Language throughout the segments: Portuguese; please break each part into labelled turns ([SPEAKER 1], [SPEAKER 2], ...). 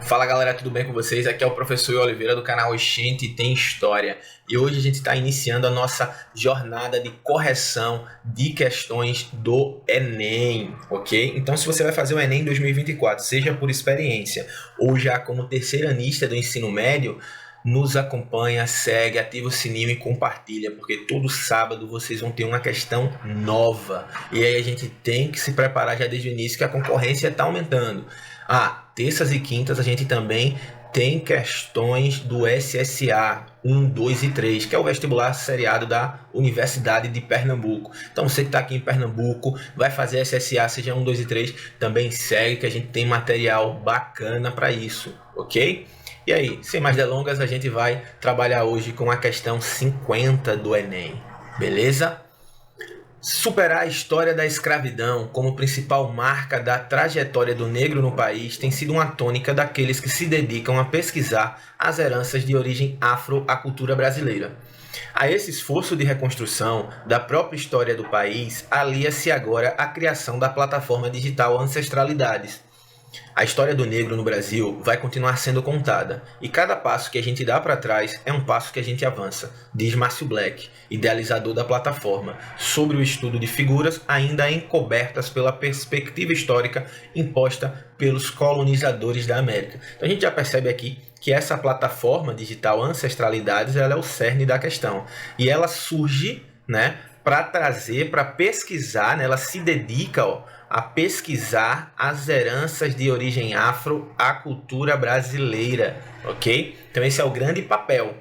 [SPEAKER 1] Fala galera, tudo bem com vocês? Aqui é o professor Oliveira do canal Oxente Tem História e hoje a gente está iniciando a nossa jornada de correção de questões do Enem, ok? Então se você vai fazer o Enem 2024, seja por experiência ou já como terceiranista do ensino médio, nos acompanha, segue, ativa o sininho e compartilha, porque todo sábado vocês vão ter uma questão nova e aí a gente tem que se preparar já desde o início que a concorrência está aumentando. Terças e quintas a gente também tem questões do SSA 1, 2 e 3, que é o vestibular seriado da Universidade de Pernambuco. Então você que está aqui em Pernambuco, vai fazer SSA, seja 1, 2 e 3, também segue que a gente tem material bacana para isso, ok? E aí, sem mais delongas, a gente vai trabalhar hoje com a questão 50 do Enem, beleza? Superar a história da escravidão como principal marca da trajetória do negro no país tem sido uma tônica daqueles que se dedicam a pesquisar as heranças de origem afro à cultura brasileira. A esse esforço de reconstrução da própria história do país, alia-se agora a criação da plataforma digital Ancestralidades. A história do negro no Brasil vai continuar sendo contada, e cada passo que a gente dá para trás é um passo que a gente avança, diz Márcio Black, idealizador da plataforma, sobre o estudo de figuras ainda encobertas pela perspectiva histórica imposta pelos colonizadores da América. Então a gente já percebe aqui que essa plataforma digital Ancestralidades ela é o cerne da questão, e ela surge, para trazer, para pesquisar, ela se dedica a pesquisar as heranças de origem afro à cultura brasileira, ok? Então esse é o grande papel,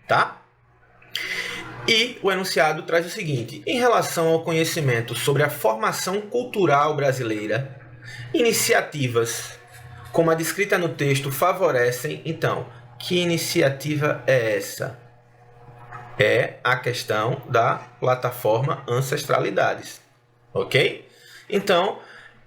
[SPEAKER 1] tá? E o enunciado traz o seguinte: em relação ao conhecimento sobre a formação cultural brasileira, iniciativas como a descrita no texto favorecem, então, que iniciativa é essa? É a questão da plataforma Ancestralidades, ok? Então,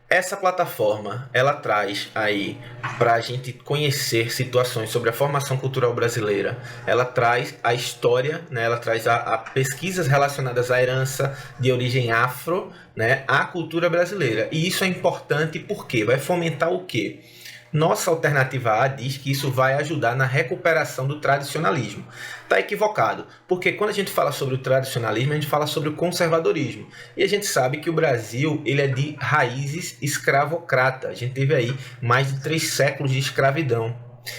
[SPEAKER 1] essa plataforma, ela traz aí para a gente conhecer situações sobre a formação cultural brasileira. Ela traz a história, ela traz a pesquisas relacionadas à herança de origem afro, à cultura brasileira. E isso é importante porque vai fomentar o quê? Nossa alternativa A diz que isso vai ajudar na recuperação do tradicionalismo. Está equivocado, porque quando a gente fala sobre o tradicionalismo, a gente fala sobre o conservadorismo. E a gente sabe que o Brasil ele é de raízes escravocrata. A gente teve aí mais de 3 séculos de escravidão.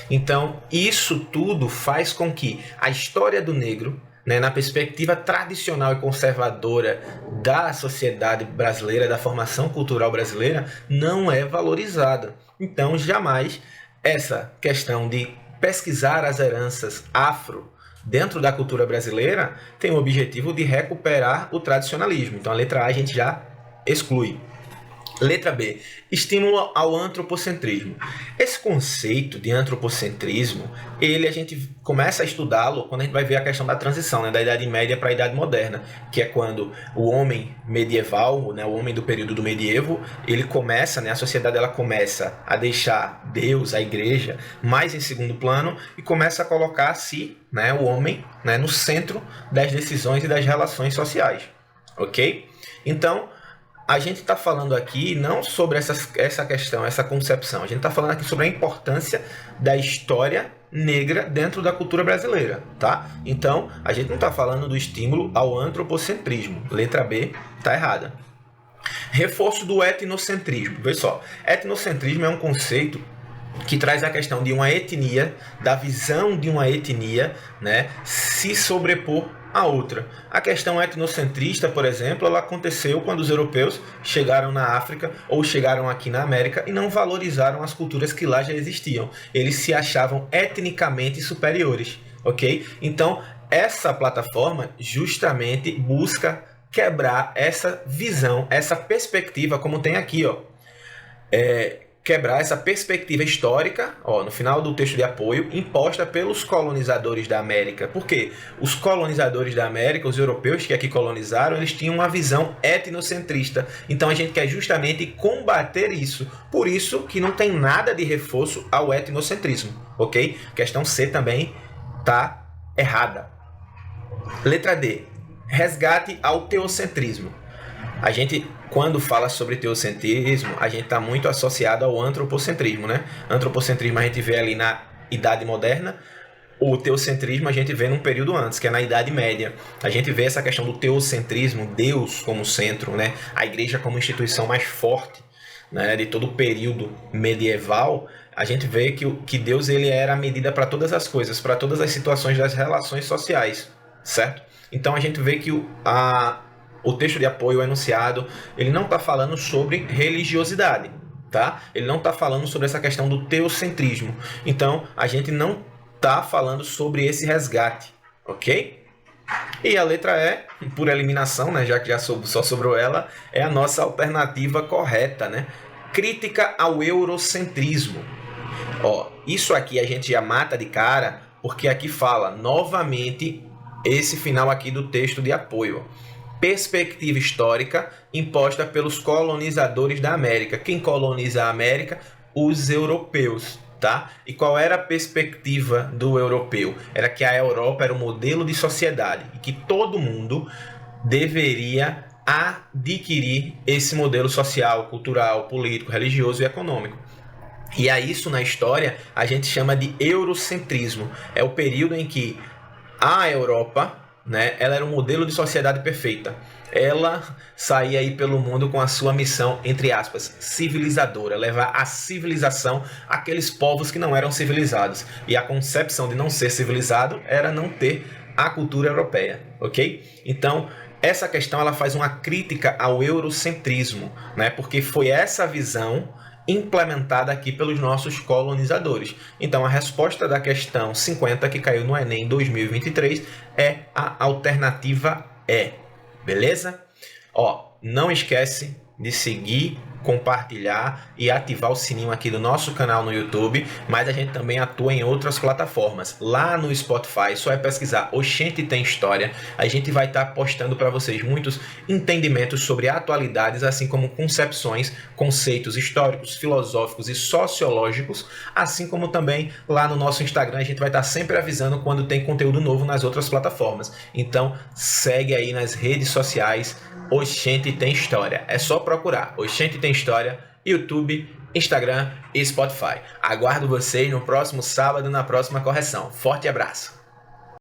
[SPEAKER 1] Então, isso tudo faz com que a história do negro, na perspectiva tradicional e conservadora da sociedade brasileira, da formação cultural brasileira, não é valorizada. Então, jamais essa questão de pesquisar as heranças afro dentro da cultura brasileira tem o objetivo de recuperar o tradicionalismo. Então, a letra A a gente já exclui. Letra B, estímulo ao antropocentrismo. Esse conceito de antropocentrismo, a gente começa a estudá-lo quando a gente vai ver a questão da transição, da Idade Média para a Idade Moderna, que é quando o homem medieval, o homem do período do medievo, ele começa, a sociedade ela começa a deixar Deus, a igreja, mais em segundo plano e começa a colocar-se, o homem, no centro das decisões e das relações sociais, ok? Então, a gente está falando aqui não sobre essa questão, essa concepção. A gente está falando aqui sobre a importância da história negra dentro da cultura brasileira, tá? Então, a gente não está falando do estímulo ao antropocentrismo. Letra B está errada. Reforço do etnocentrismo. Veja só, etnocentrismo é um conceito que traz a questão de uma etnia, da visão de uma etnia, se sobrepor a outra. A questão etnocentrista, por exemplo, ela aconteceu quando os europeus chegaram na África ou chegaram aqui na América e não valorizaram as culturas que lá já existiam. Eles se achavam etnicamente superiores, ok? Então, essa plataforma justamente busca quebrar essa visão, essa perspectiva, como tem aqui, quebrar essa perspectiva histórica, no final do texto de apoio, imposta pelos colonizadores da América. Por quê? Os colonizadores da América, os europeus que aqui colonizaram, eles tinham uma visão etnocentrista. Então a gente quer justamente combater isso. Por isso que não tem nada de reforço ao etnocentrismo, ok? Questão C também está errada. Letra D. Resgate ao teocentrismo. A gente, quando fala sobre teocentrismo, a gente está muito associado ao antropocentrismo, né? Antropocentrismo a gente vê ali na Idade Moderna, o teocentrismo a gente vê num período antes, que é na Idade Média. A gente vê essa questão do teocentrismo, Deus como centro, né? A igreja como instituição mais forte, né? De todo o período medieval. A gente vê que Deus ele era a medida para todas as coisas, para todas as situações das relações sociais, certo? Então a gente vê que o texto de apoio, o enunciado, ele não está falando sobre religiosidade, tá? Ele não está falando sobre essa questão do teocentrismo. Então a gente não está falando sobre esse resgate, ok? E a letra E, por eliminação, né, já que só sobrou ela, é a nossa alternativa correta, né? Crítica ao eurocentrismo. Ó, isso aqui a gente já mata de cara, porque aqui fala novamente esse final aqui do texto de apoio. Perspectiva histórica imposta pelos colonizadores da América. Quem coloniza a América? Os europeus. Tá? E qual era a perspectiva do europeu? Era que a Europa era um modelo de sociedade e que todo mundo deveria adquirir esse modelo social, cultural, político, religioso e econômico. E a isso na história a gente chama de eurocentrismo. É o período em que a Europa, né, ela era um modelo de sociedade perfeita. Ela saía aí pelo mundo com a sua missão, entre aspas, civilizadora, levar a civilização àqueles povos que não eram civilizados. E a concepção de não ser civilizado era não ter a cultura europeia, ok? Então, essa questão ela faz uma crítica ao eurocentrismo, né? Porque foi essa visão implementada aqui pelos nossos colonizadores. Então, a resposta da questão 50 que caiu no Enem 2023 é a alternativa E. Beleza? Ó, não esquece de seguir, compartilhar e ativar o sininho aqui do nosso canal no YouTube, mas a gente também atua em outras plataformas. Lá no Spotify, só é pesquisar Oxente Tem História. A gente vai estar postando para vocês muitos entendimentos sobre atualidades, assim como concepções, conceitos históricos, filosóficos e sociológicos, assim como também lá no nosso Instagram a gente vai estar sempre avisando quando tem conteúdo novo nas outras plataformas. Então segue aí nas redes sociais Oxente Tem História. É só procurar Oxente Tem História, YouTube, Instagram e Spotify. Aguardo vocês no próximo sábado, na próxima correção. Forte abraço!